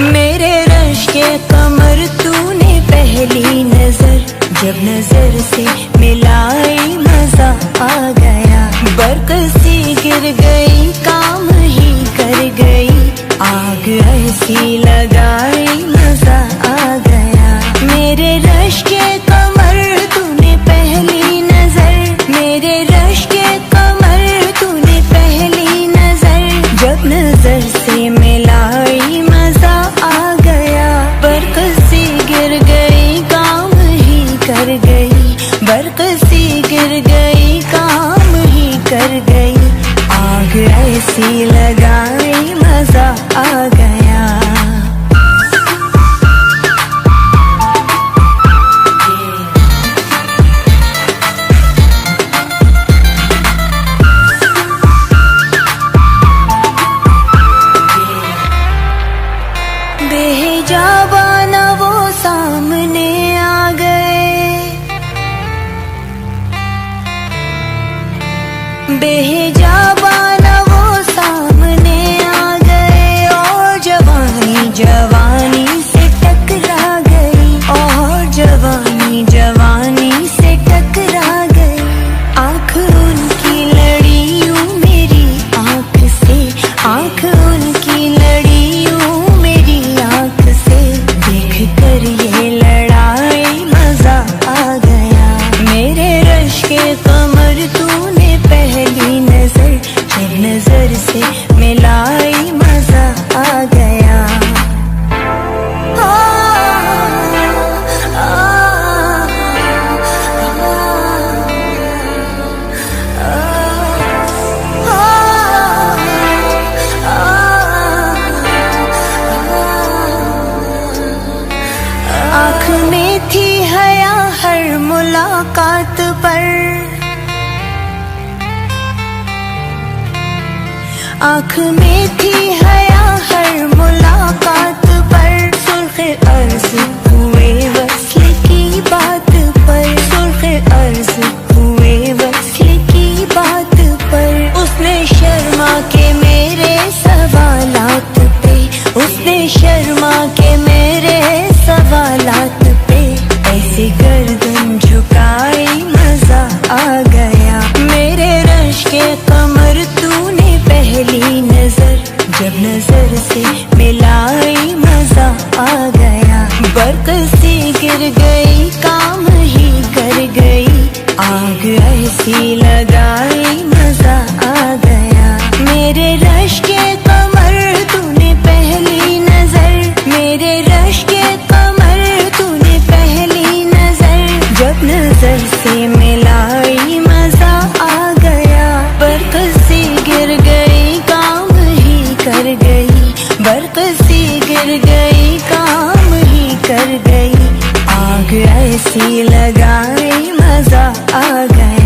मेरे रश्के कमर तूने पहली नजर जब नजर से मिलाई मजा आ गया। बरक सी गिर गई काम ही कर गई, आग ऐसी लगाई मजा आ गया। मेरे रश्के कमर तूने पहली नजर, मेरे रश्के कमर तूने पहली नजर जब नजर से मिलाई मजा आ गया। बरकत सी गिर गई काम ही कर गई, बरकत सी गिर गई काम ही कर गई, आग ऐसी लगाई मजा आ गया। बेहिजाबाना वो सामने आ गए, बेहिजाबाना वो सामने आ गए और जवानी जवानी से टकरा गई, और जवानी जवानी से टकरा गई। आँख उनकी लड़ी यूं मेरी आँख से, आँख उनकी लड़ी यूं मेरी आँख से, देख कर ये लड़ाई मजा आ गया। मेरे रश्के कमर तूने पहली नजर जब नजर से मिलाई मजा आ गया। आँख में थी हया हर मुलाकात पर, आँख में थी हया हर मुलाकात पर, सुर्ख़ अर्ज़ हुए वस्ल की बात पर, सुर्ख़ अर्ज़ हुए वस्ल की बात पर। उसने शर्मा के मेरे सवालात पे, उसने शर्मा के मेरे सवालात पे, ऐसे गर्दन झुकाई मजा आ गया। मेरे रश्के कमर तूने पहली नजर जब नजर से मिलाई मजा आ गया। बरकत सी गिर गई काम ही कर गई, आग ऐसी लगाई मजा आ गया। मेरे रश्के कमर तूने पहली नजर, मेरे रश्के कमर तूने पहली नजर जब नजर से मिलाई मजा आ गया। बरकत सी गिर गई काम ही कर गई, बरकत सी गिर गई काम ही कर गई, आग ऐसी लगाई मजा आ गया।